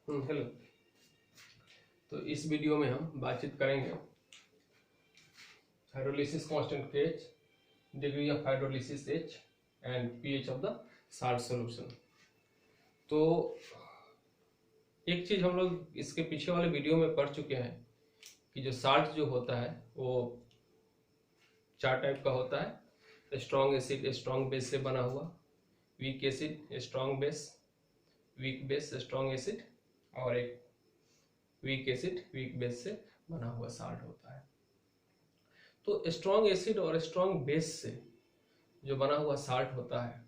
Hello. तो इस video में हम बातचीत करेंगे hydrolysis constant pH, degree of hydrolysis H and pH of the salt solution. तो एक चीज हम लोग इसके पीछे वाले वीडियो में पढ़ चुके हैं कि जो साल्ट जो होता है वो 4 टाइप का होता है। स्ट्रॉन्ग एसिड स्ट्रॉन्ग बेस से बना हुआ, weak acid strong base, weak base strong acid, और एक वीक एसिड वीक बेस से बना हुआ साल्ट होता है। तो स्ट्रॉन्ग एसिड और स्ट्रॉन्ग बेस से जो बना हुआ साल्ट होता है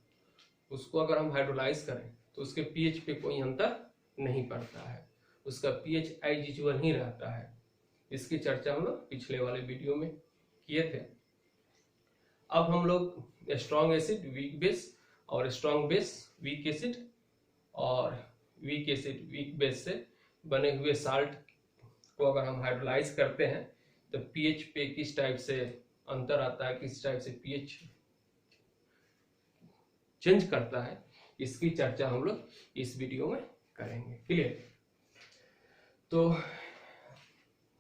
उसको अगर हम हाइड्रोलाइज करें तो उसके पीएच पे कोई अंतर नहीं पड़ता है, उसका पीएच एज यूजुअल ही रहता है। इसकी चर्चा हम लोग पिछले वाले वीडियो में किए थे। अब हम लोग स्ट्रॉन्ग एसिड वीक बेस और स्ट्रॉन्ग बेस वीक एसिड और वीक एसिड वीक बेस से बने हुए साल्ट को अगर हम हाइड्रोलाइज करते हैं तो पीएच पे किस टाइप से अंतर आता है, किस टाइप से पीएच चेंज करता है, इसकी चर्चा हम लोग इस वीडियो में करेंगे। क्लियर? तो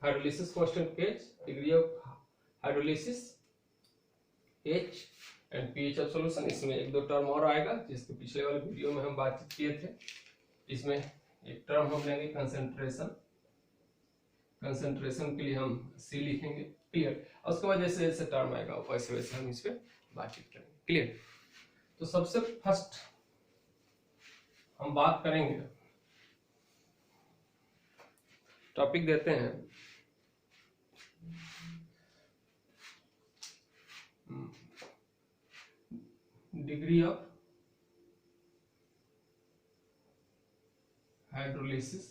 hydrolysis constant pH, degree of hydrolysis H and pH of solution, इसमें एक दो टर्म और आएगा जिसके पिछले वाले वीडियो में हम बातचीत किए थे। इसमें एक टर्म हम लेंगे कंसंट्रेशन, कंसंट्रेशन के लिए हम C लिखेंगे। क्लियर? और उसके बाद जैसे जैसे टर्म आएगा वैसे वैसे हम इस पे बातचीत करेंगे। क्लियर? तो सबसे फर्स्ट हम बात करेंगे, टॉपिक देते हैं degree of hydrolysis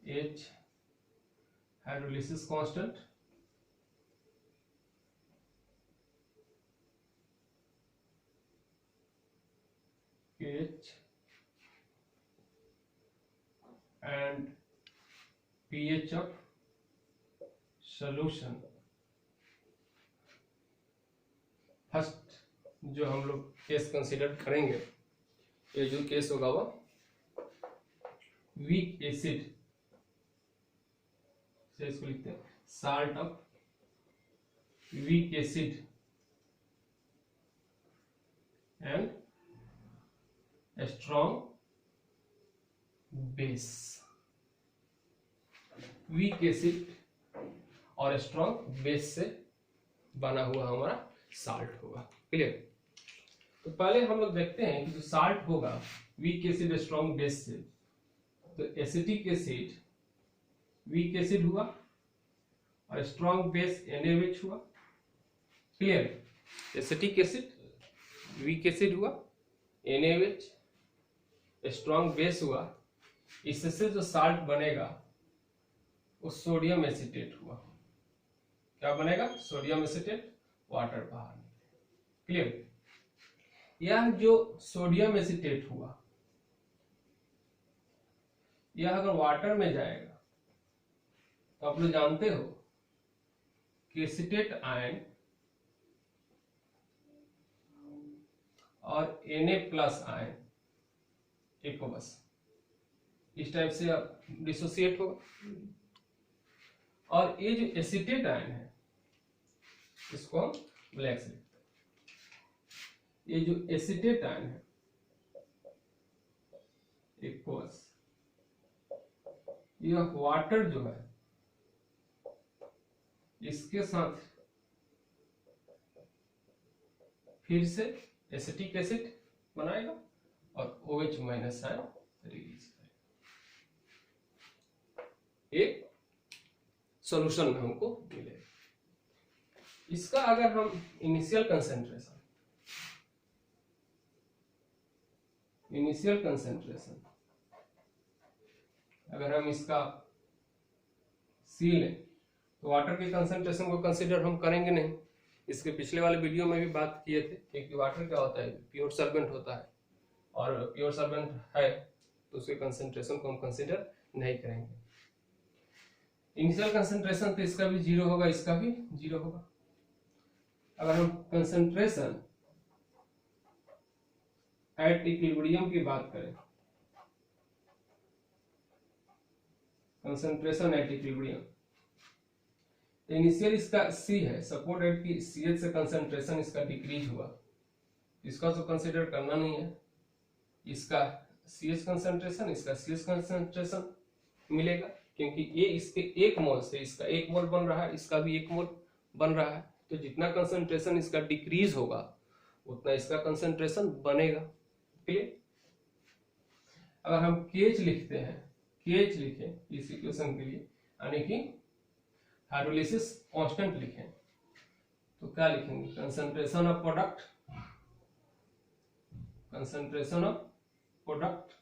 H, hydrolysis constant pH and pH of solution। First जो हम लोग केस कंसीडर करेंगे, ये जो केस होगा वो वीक एसिड से, इसको लिखते हैं salt of weak acid and strong base. Weak acid और स्ट्रॉन्ग बेस से बना हुआ हमारा साल्ट होगा। क्लियर? तो पहले हम लोग देखते हैं कि जो साल्ट होगा वीक एसिड स्ट्रॉन्ग बेस से, तो एसिटिक एसिड वीक एसिड हुआ और स्ट्रॉन्ग बेस NaOH हुआ। Clear? Acetic acid weak acid हुआ, NaOH स्ट्रॉन्ग बेस हुआ, इससे जो साल्ट बनेगा वो सोडियम एसिटेट हुआ। क्या बनेगा? सोडियम एसिटेट, वाटर बाहर निकले। क्लियर? यह जो सोडियम एसिटेट हुआ यह अगर वाटर में जाएगा तो आप लोग जानते हो कि एसिटेट आयन और Na+ आयन एक्वस इस टाइप से आप डिसोसिएट होगा, और ये जो एसिटेट आयन है इसको हम ब्लैक से लिखते हैं। ये जो एसिटेट आयन है एक्वस, यह वाटर जो है इसके साथ फिर से एसिटिक एसिड बनाएगा और OH- आयन रिलीज करेगा। एक सॉल्यूशन में हमको मिलेगा। इसका अगर हम इनिशियल कंसेंट्रेशन अगर हम इसका C लें तो वाटर के कंसेंट्रेशन को कंसीडर हम करेंगे नहीं। इसके पिछले वाले वीडियो में भी बात किए थे कि वाटर क्या होता है, प्योर सॉल्वेंट होता है, और प्योर सॉल्वेंट है तो उसके कंसेंट्रेशन को हम कंसीडर नहीं करेंगे। इनिशियल कंसेंट्रेशन तो इसका भी 0 होगा, इसका भी 0 होगा। अगर हम कंसेंट्रेशन एट इक्विलिब्रियम की बात करें, कंसंट्रेशन एट इक्विलिब्रियम, इनिशियल इसका सी है, सपोर्ट एट की सी से कंसंट्रेशन इसका डिक्रीज हुआ, इसका तो कंसिडर करना नहीं है, इसका सी एच कंसंट्रेशन, इसका सी एच कंसंट्रेशन मिलेगा, क्योंकि ये इसके 1 मोल से इसका 1 मोल बन रहा है, इसका भी 1 मोल बन रहा है, तो जितना कंसंट्रेशन इसका डिक्रीज होगा उतना इसका कंसंट्रेशन बनेगा। क्लियर? अगर हम केएच लिखते हैं, केएच लिखें इस इक्वेशन के लिए, यानी कि हाइड्रोलिसिस कांस्टेंट लिखें, तो क्या लिखेंगे? Concentration of product, concentration of product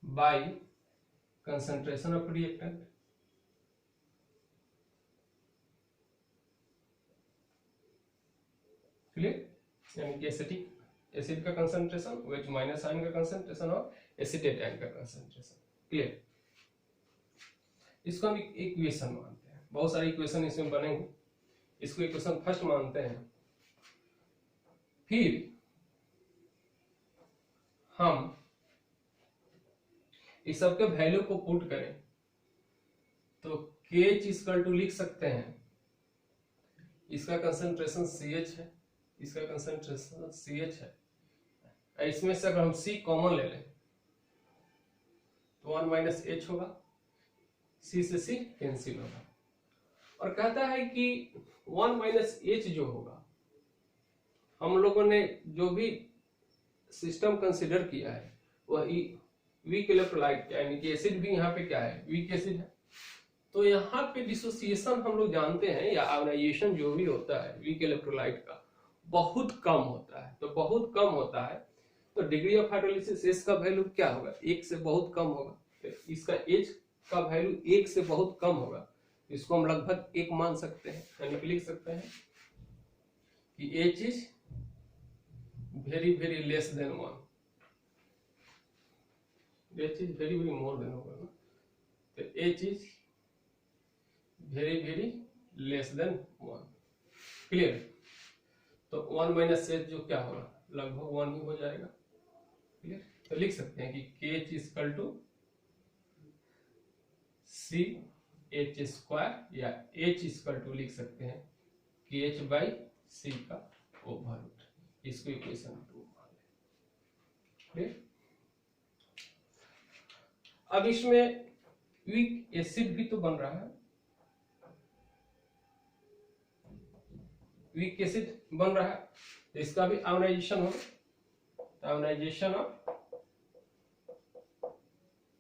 bye concentration of reactant. Clear? यानी कि एसिटिक एसिड का कंसंट्रेशन OH माइनस आयन का कंसंट्रेशन और एसिटेट आयन का कंसंट्रेशन। क्लियर? इसको हम इक्वेशन मानते हैं, बहुत सारे इक्वेशन इसमें बनेंगे, इसको इक्वेशन फर्स्ट मानते हैं, फिर हम इस सब के वैल्यू को पुट करें तो KH इक्वल टू लिख सकते हैं, इसका कंसंट्रेशन CH है, इसका कंसंट्रेशन CH है, इसमें से अगर हम C कॉमन ले लें तो 1 माइनस H होगा, C से C कैंसिल होगा, और कहता है कि 1 माइनस H जो होगा, हम लोगों ने जो भी सिस्टम कंसिडर किया है वह वीक इलेक्ट्रोलाइट यानी कि एसिड भी यहाँ पे क्या है? वीक एसिड है, तो यहाँ पे डिसोसिएशन हम लोग जानते हैं या आयोनाइजेशन जो भी होता है वीक इलेक्ट्रोलाइट का बहुत कम होता है, तो बहुत कम होता है तो डिग्री ऑफ हाइड्रोलिसिस एस का वैल्यू क्या होगा? 1 से बहुत कम होगा, तो इसका एच का वैल्यू 1 से बहुत कम होगा, इसको हम लगभग 1 मान सकते हैं, यानी कि लिख सकते हैं कि H is very very less than 1, H is very very more than होगा ना, तो H is very very less than 1। Clear? तो 1 माइनस एच जो क्या होगा? लगभग 1 ही हो जाएगा। क्लियर? तो लिख सकते हैं कि KH equal to CH square या H इक्वल टू लिख सकते हैं KH बाई C का ओवर रूट, इसको इक्वेशन 2 मान लें। अब इसमें वीक एसिड भी तो बन रहा है, वीक एसिड बन रहा है, तो इसका भी आयोनाइजेशन होगा,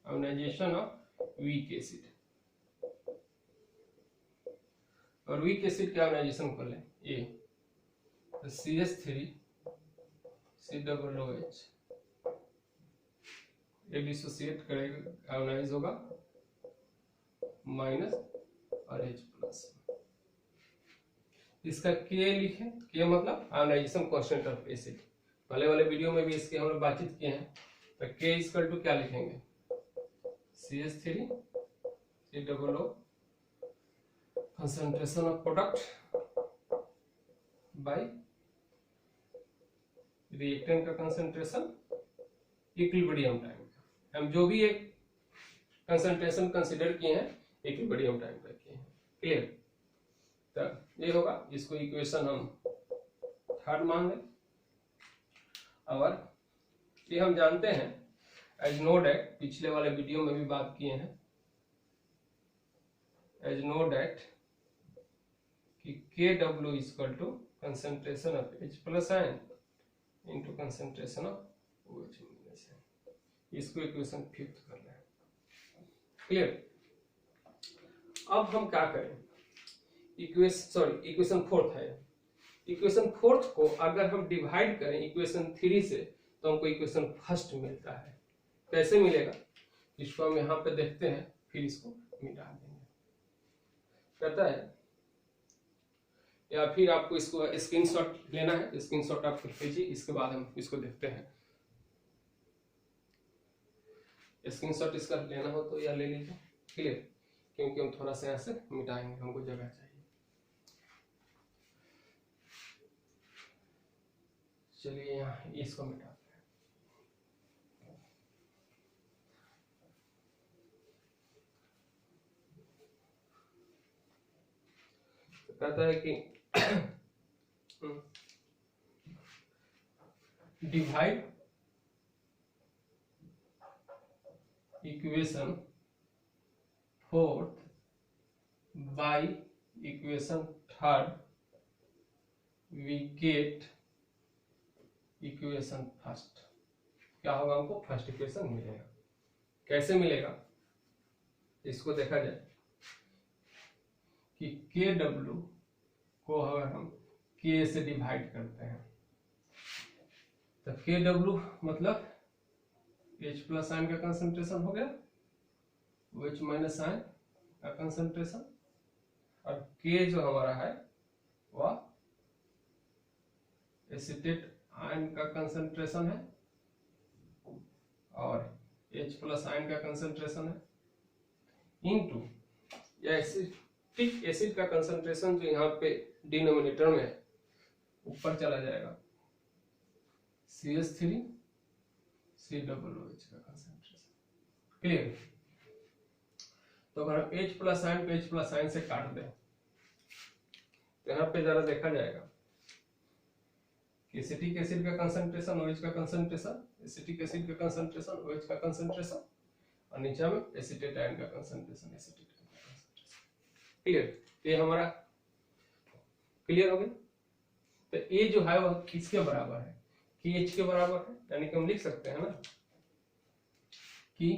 आयोनाइजेशन ऑफ वीक एसिड, और वीक एसिड का आयोनाइजेशन कर लें ए, तो CH3 COOH ये डिसोसिएट करेगा, आयोनाइज होगा माइनस और H प्लस, इसका K लिखें, K मतलब आयोनाइजेशन कांस्टेंट ऑफ एसिड, पहले वाले वीडियो में भी इसके हम लोग बातचीत किए हैं, तो K इक्वल टू क्या लिखेंगे? CH3 COO concentration of product bye reactant का कंसंट्रेशन इक्विलिब्रियम टाइम का, हम जो भी एक कंसंट्रेशन कंसीडर किए हैं इक्विलिब्रियम टाइम पर किए हैं। क्लियर? तो ये होगा, इसको इक्वेशन हम थर्ड मान लें, और ये हम जानते हैं एज नो डैट, पिछले वाले वीडियो में भी बात किए हैं, एज नो डैट कि KW equal to concentration of H plus ion into concentration of OH minus ion, इसको इक्वेशन 5th कर रहे हैं। क्लियर? अब हम क्या करें? इक्वेशन 4th है, इक्वेशन 4th को अगर हम डिवाइड करें इक्वेशन 3 से तो हमको इक्वेशन 1st मिलता है। कैसे मिलेगा इसको हम यहाँ पे देखते हैं, फिर इसको मिटा देंगे। कहता है, या फिर आपको इसको स्क्रीनशॉट लेना है, स्क्रीनशॉट आप लीजिए, इसके बाद हम इसको देखते हैं। स्क्रीनशॉट इसका लेना हो तो या ले लीजिए। क्लियर? क्योंकि हम थोड़ा सा यहाँ से मिटाएंगे, हमको जगह चाहिए। चलिए यहाँ इसको मिटाते हैं। तो कहता है कि divide equation fourth by equation third we get equation first. क्या होगा, हमको फर्स्ट इक्वेशन मिलेगा। कैसे मिलेगा, इसको देखा जाए कि के डब्ल्यू को अगर हम के से डिवाइड करते हैं तो के डब्ल्यू मतलब H प्लस आयन का कंसंट्रेशन हो गया, OH माइनस आयन का कंसंट्रेशन, और के जो हमारा है वह एसीटेट आयन का कंसंट्रेशन है और H प्लस आयन का कंसंट्रेशन है इनटू या एसिटिक एसिड का कंसंट्रेशन जो यहाँ पे डिनोमिनेटर में है ऊपर चला जाएगा CH3 COOH का कंसंट्रेशन। क्लियर। तो अगर हम H प्लस आयन को H प्लस आयन से काट दें तो यहाँ पे जरा देखा जाएगा कि एसिटिक एसिड का कंसंट्रेशन OH का कंसंट्रेशन, एसिटिक एसिड का कंसंट्रेशन OH का कंसंट्रेशन, और नीचे में एसिटेट आयन का कंसंट्रेशन, एसिटेट आयन का कंसंट्रेशन। क्लियर। ये हमारा क्लियर हो गया। तो ये जो है वह किसके बराबर है, KH के बराबर है, यानी कि हम लिख सकते हैं ना कि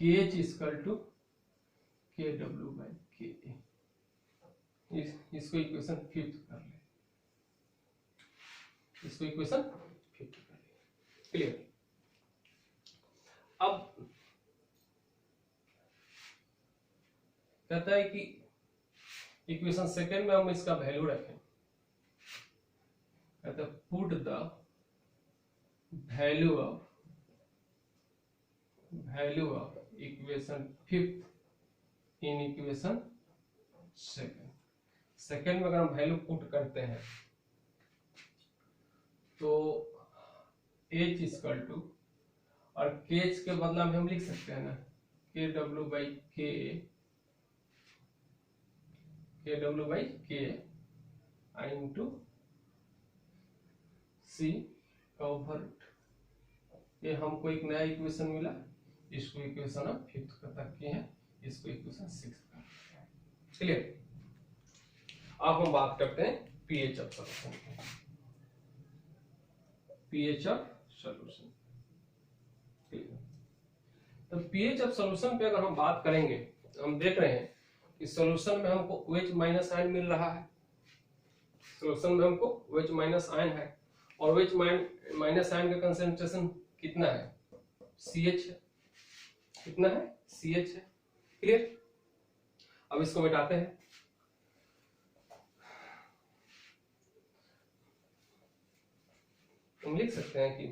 KH equal to KW by KA। इसको इक्वेशन फिफ्थ कर ले, इसको इक्वेशन फिफ्थ कर ले। क्लियर। अब कहता है कि इक्वेशन सेकेंड में हम इसका वैल्यू रखें, कहता है put the value of equation fifth in equation second में अगर हम वैल्यू पुट करते हैं तो H इक्वल टू, और KH के बदला में हम लिख सकते हैं ना KW by KA into C का ओवर रूट। ये हमको एक नया इक्वेशन मिला, इसको इक्वेशन हम फिफ्थ तक किए हैं, इसको इक्वेशन सिक्स का। क्लियर। अब हम बात करते हैं पीएच ऑफ सॉल्यूशन की। पीएच ऑफ सॉल्यूशन, तो पीएच ऑफ सॉल्यूशन पे अगर हम बात करेंगे तो हम देख रहे हैं कि सॉल्यूशन में हमको OH माइनस आयन मिल रहा है, सॉल्यूशन में हमको OH माइनस आयन है, और OH माइनस आयन का कंसंट्रेशन कितना है, CH है। कितना है, CH है। क्लियर। अब इसको मिटाते हैं, हम लिख सकते हैं कि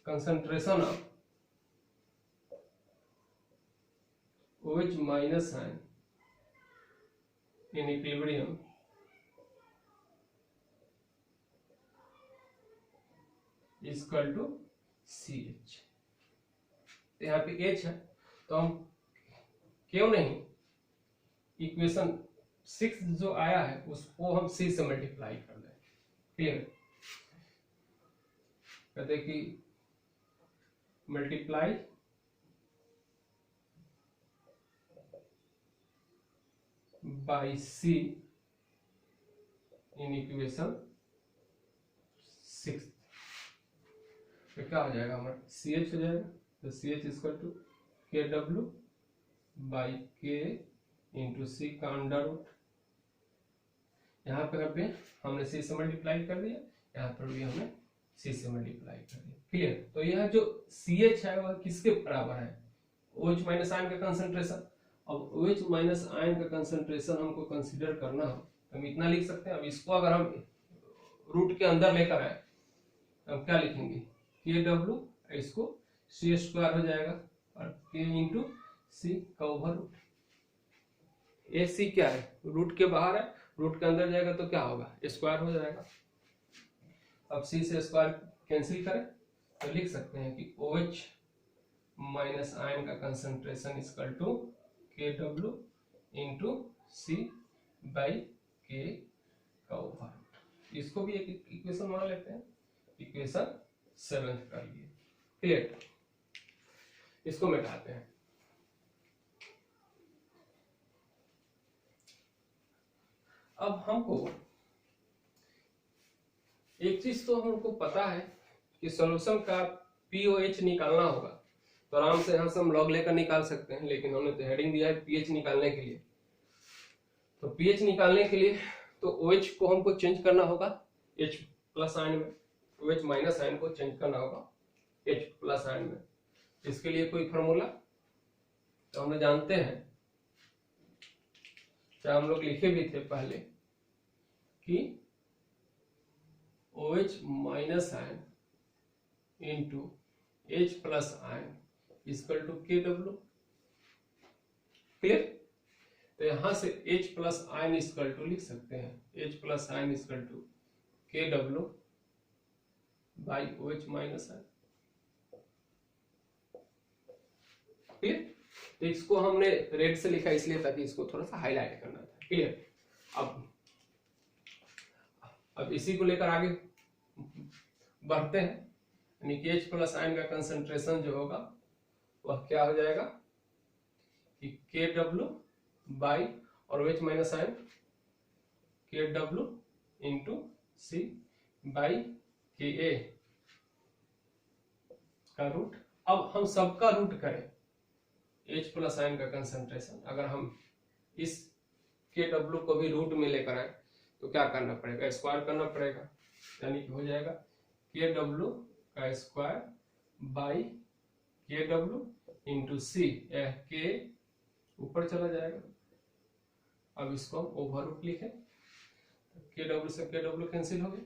concentration of OH minus ion in equilibrium equal to CH। यहाँ पे H है तो हम क्यों नहीं इक्वेशन 6 जो आया है उसको हम C से मल्टीप्लाई कर दें। क्लियर। कहते हैं कि multiply by C in equation 6, तो क्या हो जाएगा हमारा CH हो जाएगा, तो CH equal to KW by K into C का अंडर रूट। यहाँ पे हमने C से मल्टीप्लाई कर दिया, यहाँ पर भी हमने C से मल्टीप्लाई कर दिया। क्लियर। तो यह जो CH है वह किसके बराबर है, OH माइनस आयन का कंसंट्रेशन। अब OH माइनस आयन का कंसंट्रेशन हमको कंसीडर करना हो तो हम इतना लिख सकते हैं। अब इसको अगर हम रूट के अंदर लेकर आए तो हम क्या लिखेंगे, KW, इसको C स्क्वायर हो जाएगा और K इंटू C का ओवर रूट। AC क्या है, रूट के बाहर है, रूट के अंदर जाएगा तो क्या होगा, स्क्वायर हो जाएगा। अब C से स्क्वायर कैंसिल करें तो लिख सकते हैं कि OH माइनस आयन का concentration equal to KW into C by K का ओवर। इसको भी एक इक्वेशन मान लेते हैं, इक्वेशन 7 कर लिए। क्लियर, इसको मिटाते हैं। अब हमको एक चीज तो हमको पता है कि सॉल्यूशन का पीओएच निकालना होगा, तो आराम से यहाँ से हम लॉग लेकर निकाल सकते हैं, लेकिन हमने तो हेडिंग दिया है पीएच निकालने के लिए। तो पीएच निकालने के लिए तो OH को हमको चेंज करना होगा H प्लस आयन में, OH माइनस आयन को चेंज करना होगा H प्लस आयन में। इसके लिए कोई फॉर्मूला तो हम जानते हैं, चाहे हम लोग लिखे भी थे पहले कि OH minus ion into H plus ion equal to KW। Clear, तो यहां से H plus ion equal to लिख सकते हैं H plus ion equal to KW by OH minus ion. Clear, तो इसको हमने रेड से लिखा इसलिए ताकि इसको थोड़ा सा हाईलाइट करना था। क्लियर, अब इसी को लेकर आगे बढ़ते हैं, यानी कि H प्लस आयन का कंसंट्रेशन जो होगा वह क्या हो जाएगा कि KW बाई और OH minus ion KW into C by KA का रूट। अब हम सबका रूट करें H प्लस आयन का कंसंट्रेशन, अगर हम इस KW को भी रूट में लेकर आए तो क्या करना पड़ेगा, स्क्वायर करना पड़ेगा, यानी कि हो जाएगा KW का square by KW into C, K ऊपर चला जाएगा। अब इसको हम ओवर रूट लिखें, KW से KW कैंसिल हो गए,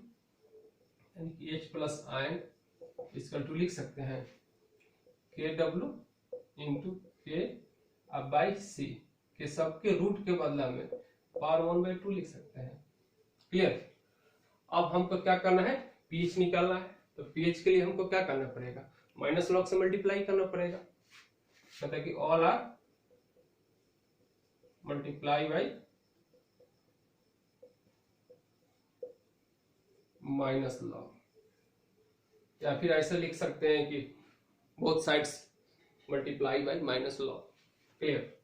यानी कि H plus ion equal to लिख सकते हैं KW इंटू K अब बाई C के सबके रूट के बदला में पावर 1/2 लिख सकते हैं। क्लियर, अब हमको क्या करना है, पीएच निकालना है, तो पीएच के लिए हमको क्या करना पड़ेगा, माइनस लॉग से मल्टीप्लाई करना पड़ेगा। कहता है कि all are multiply by minus log, या फिर ऐसे लिख सकते हैं कि both sides multiply by minus log. Clear,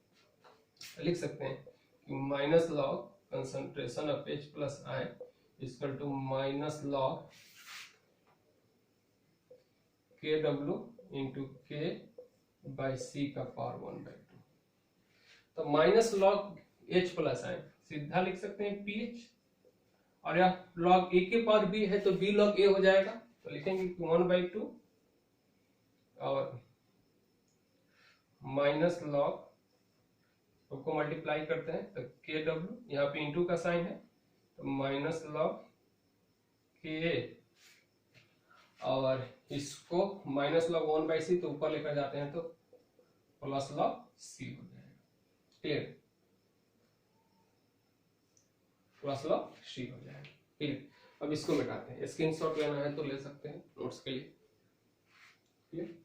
लिख सकते हैं कि minus log concentration of H plus ion equal to minus log KW into K by C का पावर 1/2। तो minus log H plus ion सीधा लिख सकते हैं PH, और यह लॉग A के पावर B है तो B लॉग A हो जाएगा, तो लिखेंगे 1/2 और माइनस लॉग को मल्टीप्लाई करते हैं तो KW, यहाँ पे इंटू का साइन है तो माइनस लॉग KA, और इसको माइनस लॉग 1/C तो ऊपर लेकर जाते हैं तो प्लस लॉग C हो जाएगा। क्लियर, प्लस लॉग C हो जाएगा। क्लियर, अब इसको मिटाते हैं, स्क्रीनशॉट लेना है तो ले सकते हैं नोट्स के लिए। क्लियर,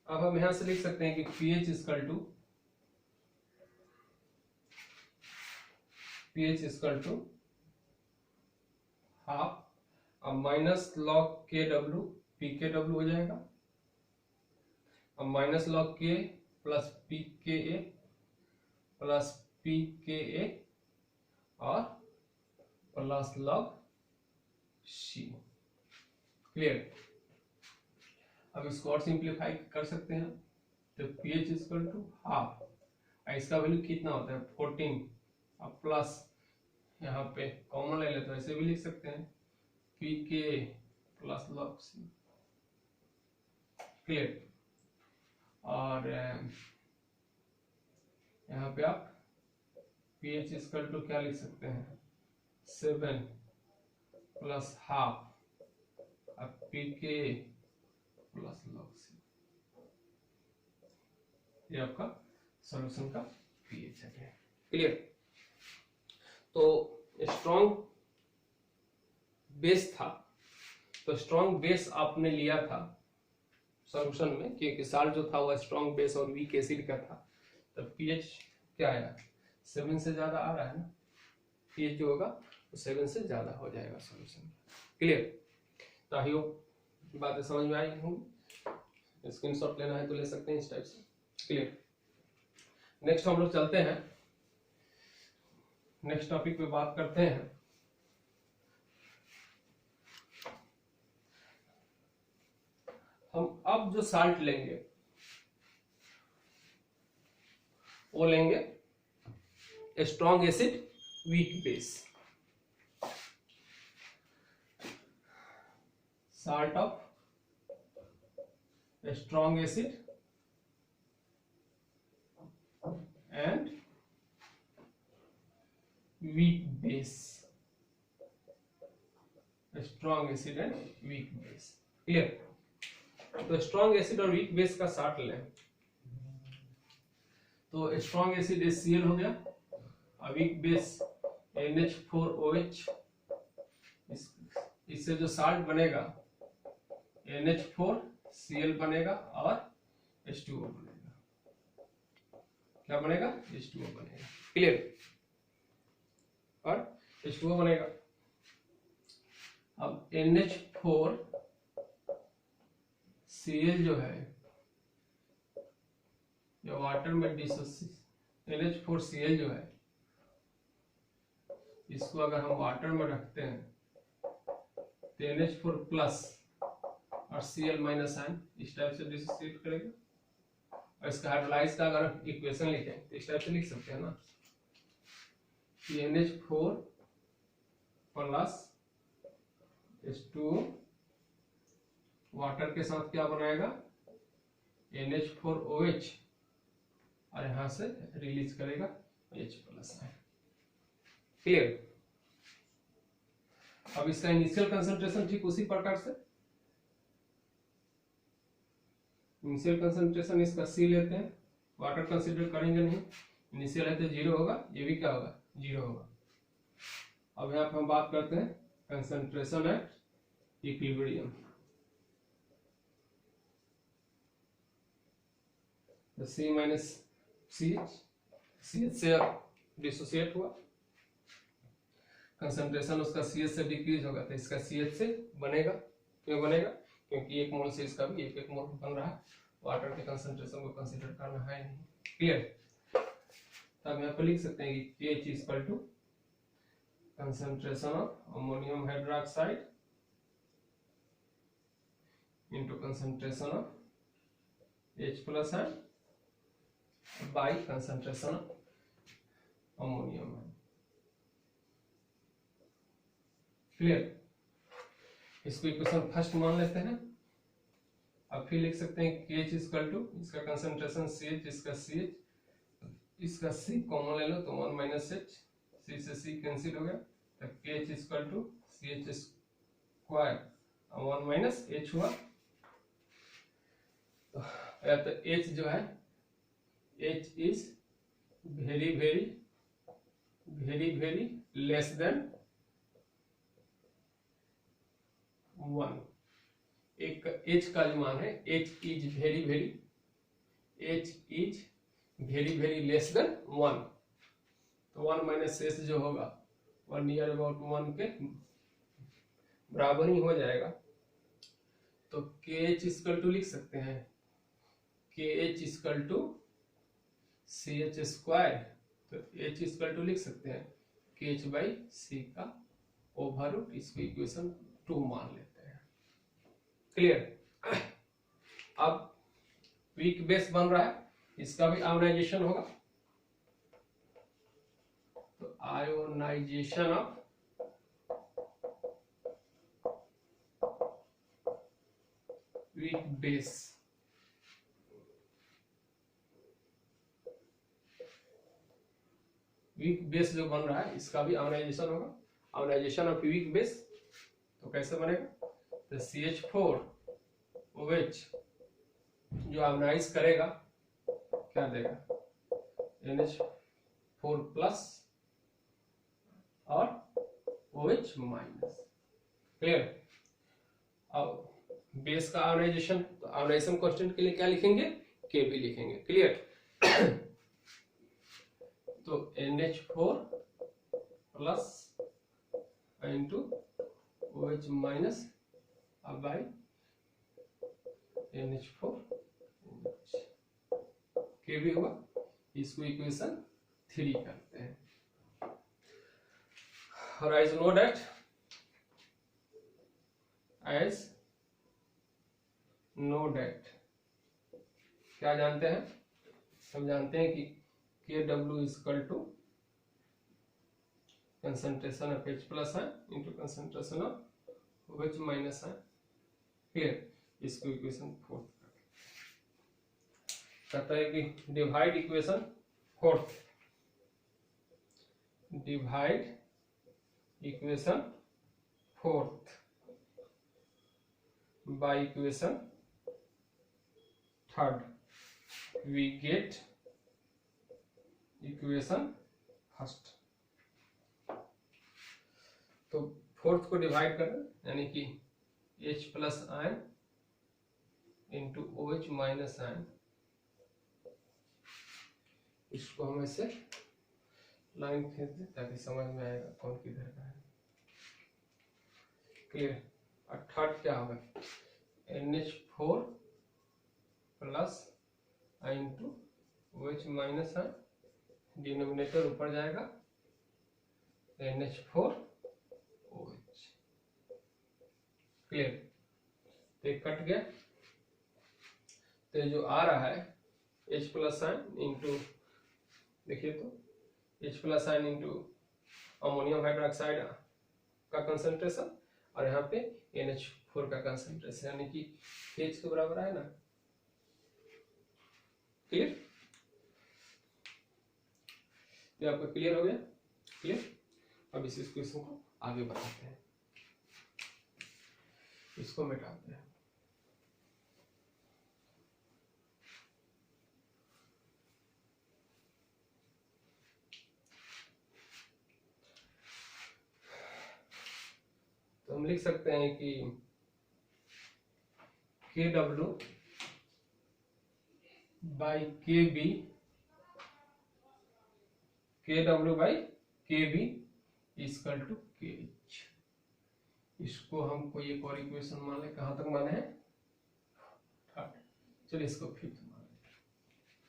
अब हम यहां से लिख सकते हैं कि pH इक्वल टू हाफ, अब माइनस लॉग KW PKW हो जाएगा, अब minus log K plus PKA plus PKA और प्लस लॉग C। क्लियर, अब इसको और सिंप्लीफाई कर सकते हैं तो pH इक्वल टू हाफ, इसका वैल्यू कितना होता है 14, अब प्लस यहाँ पे कॉमन ले लेते हैं, ऐसे भी लिख सकते हैं PK plus log C। Clear, और यहाँ पे आप pH इक्वल टू क्या लिख सकते हैं 7 प्लस हाफ अब pK प्लस log C, ये आपका सॉल्यूशन का pH है। क्लियर? तो स्ट्रॉन्ग बेस था, तो स्ट्रॉन्ग बेस आपने लिया था सॉल्यूशन में, क्योंकि साल्ट जो था वो स्ट्रॉन्ग बेस और वीक एसिड का था, तब पीएच क्या आया, 7 से ज्यादा आ रहा है ना, पीएच जो होगा वो 7 से ज्यादा हो जाएगा सॉल्यूशन। क्लियर? तो आई होप बातें समझ में आई होंगी। स्क्रीनशॉट लेना है तो ले सकते हैं इस टाइप से। क्लियर? नेक्स्ट हम लोग चलते हैं, नेक्स्ट टॉपिक पे बात करते हैं। हम अब जो साल्ट लेंगे वो लेंगे strong acid weak base, salt of strong acid and weak base, strong acid and weak base. Clear? तो स्ट्रॉन्ग एसिड और वीक बेस का साल्ट लें, तो स्ट्रॉन्ग एसिड HCl हो गया और वीक बेस NH4OH, इससे जो साल्ट बनेगा NH4Cl बनेगा और H2O बनेगा। क्या बनेगा? H2O बनेगा। क्लियर? और H2O बनेगा। अब NH4Cl जो है या वाटर में NH4Cl जो है, इसको अगर हम वाटर में रखते हैं तो NH4 प्लस और Cl माइनस आयन इस टाइप से डिसोसिएट करेगा। और इसका हाइड्रोलाइज का अगर इक्वेशन लिखें तो इस टाइप से लिख सकते हैं ना, कि NH4 प्लस H2O वाटर के साथ क्या बनाएगा, NH4OH, और यहां से रिलीज करेगा H प्लस आयन। क्लियर? अब इसका इनिशियल कंसंट्रेशन ठीक उसी प्रकार से, इनिशियल कंसंट्रेशन इसका C लेते हैं, वाटर कंसीडर करेंगे नहीं, इनिशियल है तो 0 होगा, ये भी क्या होगा, 0 होगा। अब यहाँ पे हम बात करते हैं कंसंट्रेशन एट इक्विलिब्रियम, तो C माइनस CH, CH से डिसोसिएट हुआ, कंसंट्रेशन उसका CH से डिक्रीज होगा तो इसका CH से बनेगा। क्यों बनेगा? क्योंकि 1 मोल से इसका भी 1 मोल बन रहा है, वाटर के कंसंट्रेशन को कंसीडर करना है नहीं। क्लियर? तब यहाँ पे लिख सकते हैं कि H equal to concentration of ammonium hydroxide into concentration of H plus ion by concentration of ammonium. Clear? इसको इक्वेशन फर्स्ट मान लेते हैं। अब फिर लिख सकते हैं KH इक्वल टू, इसका कंसंट्रेशन CH, इसका CH, इसका C कॉमन ले लो तो 1 माइनस H, C से C कैंसिल हो गया, तो KH equal to CH square 1 minus H हुआ। तो H जो है, H is very very very very less than 1। एक H का जो मान है, H is very very, H is very very less than 1, तो 1 माइनस H जो होगा 1 नियर अबाउट 1 के बराबर ही हो जाएगा। तो KH इक्वल टू लिख सकते हैं KH equal to CH square, तो H इक्वल टू लिख सकते हैं KH बाई C का ओवर रूट, इसको इक्वेशन 2 मान लेते हैं। क्लियर? अब वीक बेस बन रहा है, इसका भी आयोनाइजेशन होगा, तो ionisation of weak base, weak base जो बन रहा है इसका भी आयोनाइजेशन होगा, आयोनाइजेशन ऑफ वीक बेस। तो कैसे बनेगा, तो CH4 OH जो आयोनाइज करेगा क्या देगा, NH4 प्लस और OH माइनस। क्लियर। अब बेस का आयोनाइजेशन, तो आयोनाइजेशन कांस्टेंट के लिए क्या लिखेंगे, Kb लिखेंगे। क्लियर। तो NH4 plus into OH minus अब बाई NH4 Kb हुआ। इसको इक्वेशन 3 करते हैं। और as know that, क्या जानते हैं, हम जानते हैं कि Kw equal to concentration of H plus ion into concentration of OH minus ion. Clear. इसको इक्वेशन 4 कहता है कि divide equation 4, divide equation 4 by equation 3, we get equation 1। तो 4th को डिवाइड करें, यानी कि H plus ion into OH minus ion. इसको हम ऐसे लाइन खींच दें ताकि समझ में आएगा कौन किधर का है। क्लियर। और 3rd क्या होगा, NH4 plus into OH minus ion, denominator ऊपर जाएगा NH4 OH। क्लियर। तो एक कट गया, तो जो आ रहा है H प्लस आयन इंटू, देखिए तो H plus ion into ammonium hydroxide का कंसंट्रेशन और यहाँ पे NH4 का कंसंट्रेशन, यानी कि H के बराबर है ना। क्लियर। ये आपको क्लियर हो गया। क्लियर। अब इस क्वेश्चन को आगे बढ़ाते हैं, इसको मिटाते हैं। तो हम लिख सकते हैं कि KW by KB, KW by KB equal to KH। इसको हम कोई एक और इक्वेशन मान ले, कहां तक माने हैं, 3rd। चलिए इसको 5th मान ले।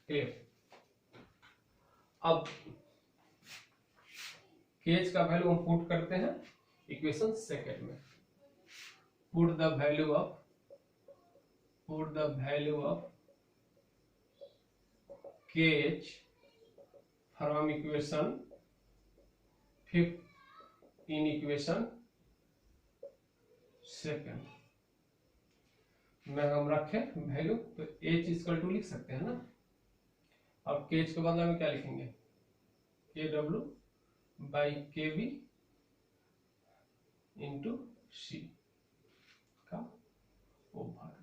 क्लियर। अब KH का वैल्यू हम पुट करते हैं इक्वेशन 2nd में। Put the value of KH from equation 5th in equation 2nd में हम रखें वैल्यू, तो H इक्वल टू लिख सकते हैं ना। अब KH के बदले में क्या लिखेंगे, KW by KB into C का ओवर।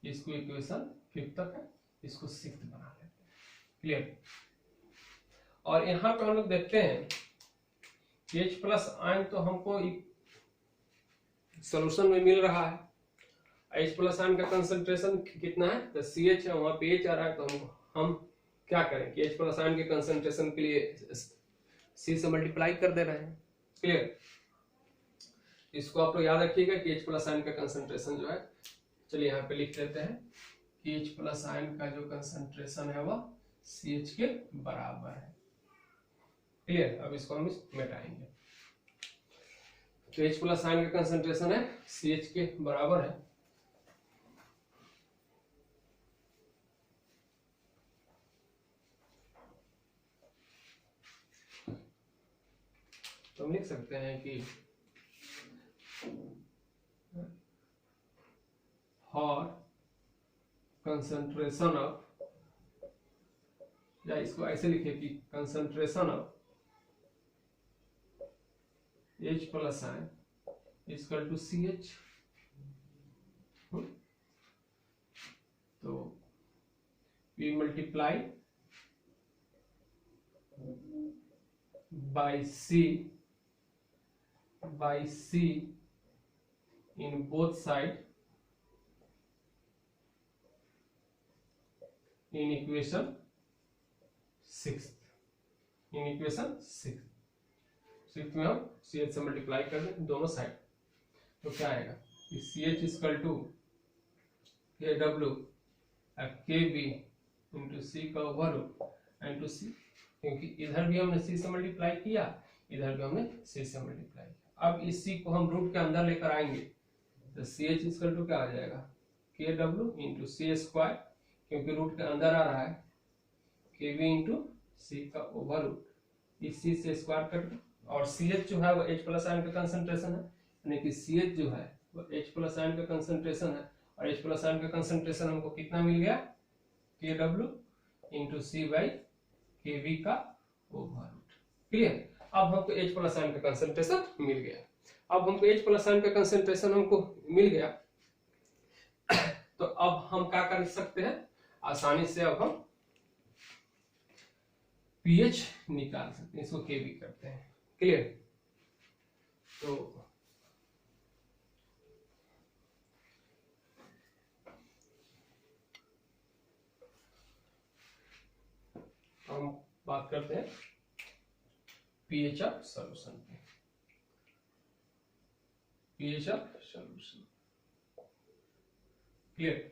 इसको इक्वेशन 5th तक है, इसको 6th बना लेते हैं। क्लियर। और यहां पे हम लोग देखते हैं कि H प्लस आयन तो हमको सोल्यूशन में मिल रहा है। H प्लस आयन का कंसंट्रेशन कितना है, तो CH है, वहां पे H आ रहा है। तो हम क्या करें कि H प्लस आयन के कंसंट्रेशन के लिए C से मल्टीप्लाई कर दे रहे हैं। क्लियर। इसको आप लोग याद रखिएगा कि H प्लस आयन का कंसंट्रेशन जो है, चलिए यहाँ पे लिख देते हैं कि H प्लस आयन का जो कंसंट्रेशन है वह CH के बराबर है। क्लियर। अब इसको हम मिटाएंगे, तो H प्लस आयन का कंसंट्रेशन है CH के बराबर है। तो हम लिख सकते हैं कि फॉर कंसंट्रेशन ऑफ, या इसको ऐसे लिखिए कि concentration of H plus ion equal to CH we multiply by C in both side in equation 6 में हम CH से मल्टीप्लाई कर दें दोनों साइड, तो क्या आएगा कि CH equal to KW KB into C का over root and to C, क्योंकि इधर भी हमने C से मल्टीप्लाई किया, इधर भी हमने C से मल्टीप्लाई किया। अब इस C को हम रूट के अंदर लेकर आएंगे तो CH इक्वल टू क्या आ जाएगा KW इंटू C स्क्वायर, क्योंकि रूट के अंदर आ रहा है, KB इंटू C का ओवर रूट, इस C से स्क्वायर कट, और CH जो है वो H प्लस आयन का कंसंट्रेशन है, यानी कि CH जो है वो H प्लस आयन का कंसंट्रेशन है, और H प्लस आयन का कंसंट्रेशन हमको कितना मिल गया KW into C by KB का ओवर रूट। क्लियर। अब हमको H प्लस आयन का कंसंट्रेशन मिल गया। अब हमको H प्लस आयन का कंसंट्रेशन हमको मिल गया, तो अब हम क्या कर सकते हैं, आसानी से अब हम pH निकाल सकते हैं, इसको KB करते हैं। क्लियर। तो हम बात करते हैं pH ऑफ सॉल्यूशन पे। pH of solution, clear.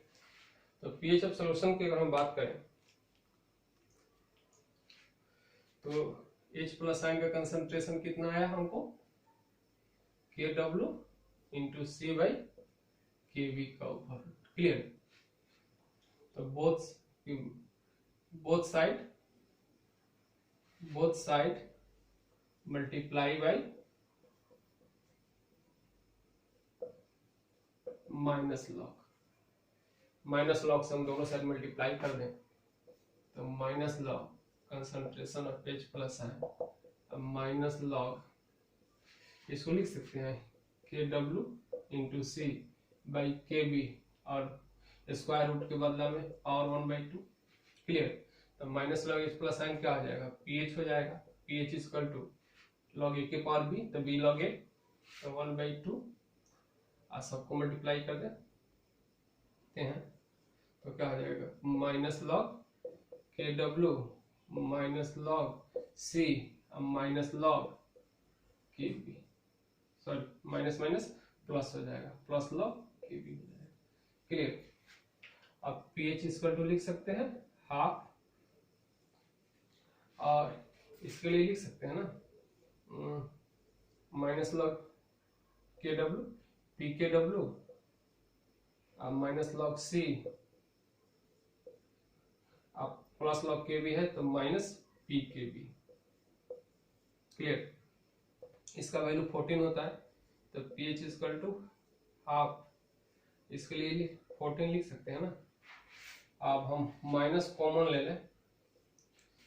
तो pH ऑफ सॉल्यूशन की अगर हम बात करें तो H प्लस आयन का कंसंट्रेशन कितना आया हमको KW into C by KB का ओवर रूट। क्लियर। तो both side multiply by minus log से हम दोनों साइड मल्टीप्लाई कर दें तो minus log concentration of H plus ion, minus log इसको लिख सकते हैं KW into C by KB, और स्क्वायर रूट के बदला में पावर 1/2। क्लियर। तो minus log H plus ion क्या हो जाएगा pH हो जाएगा, pH equal to log A के पावर B, तो B लॉग A, तो 1/2, और सबको मल्टीप्लाई कर देते हैं तो क्या हो जाएगा minus log KW minus log C minus log KB, sorry minus minus plus हो जाएगा, प्लस लॉग KB हो जाएगा। क्लियर। अब pH इक्वल टू लिख सकते हैं हाफ, और इसके लिए लिख सकते हैं ना minus log KW PKW minus log C, अब प्लस लॉग KB है तो माइनस PKB। क्लियर। इसका वैल्यू 14 होता है, तो pH इक्वल टू हाफ, इसके लिए 14 लिख सकते हैं ना। अब हम माइनस कॉमन ले लें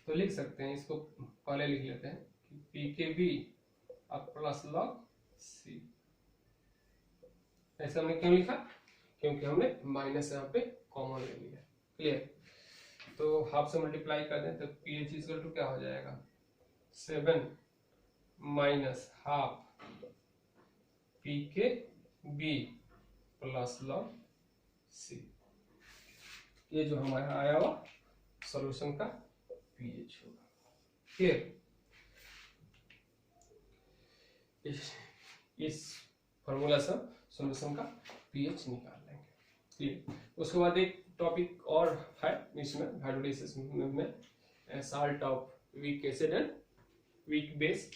तो लिख सकते हैं, इसको पहले लिख लेते हैं PKB अब प्लस लॉग C। ऐसा हमने क्यों लिखा, क्योंकि हमने माइनस यहाँ पे कॉमन ले लिया। क्लियर। तो हाफ से मल्टीप्लाई कर दें तो pH इक्वल टू क्या हो जाएगा 7 minus half PKB plus log C। ये जो हमारा आया हुआ सॉल्यूशन का pH होगा। क्लियर। इस फॉर्मूला से सॉल्यूशन का pH निकाल लेंगे। क्लियर। उसके बाद एक टॉपिक और है इसमें हाइड्रोलाइसिस में salt of weak acid and weak base,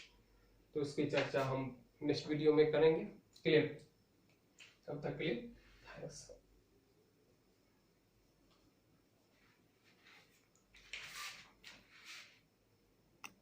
तो उसकी चर्चा हम नेक्स्ट वीडियो में करेंगे। क्लियर। तब तक के लिए थैंक्स।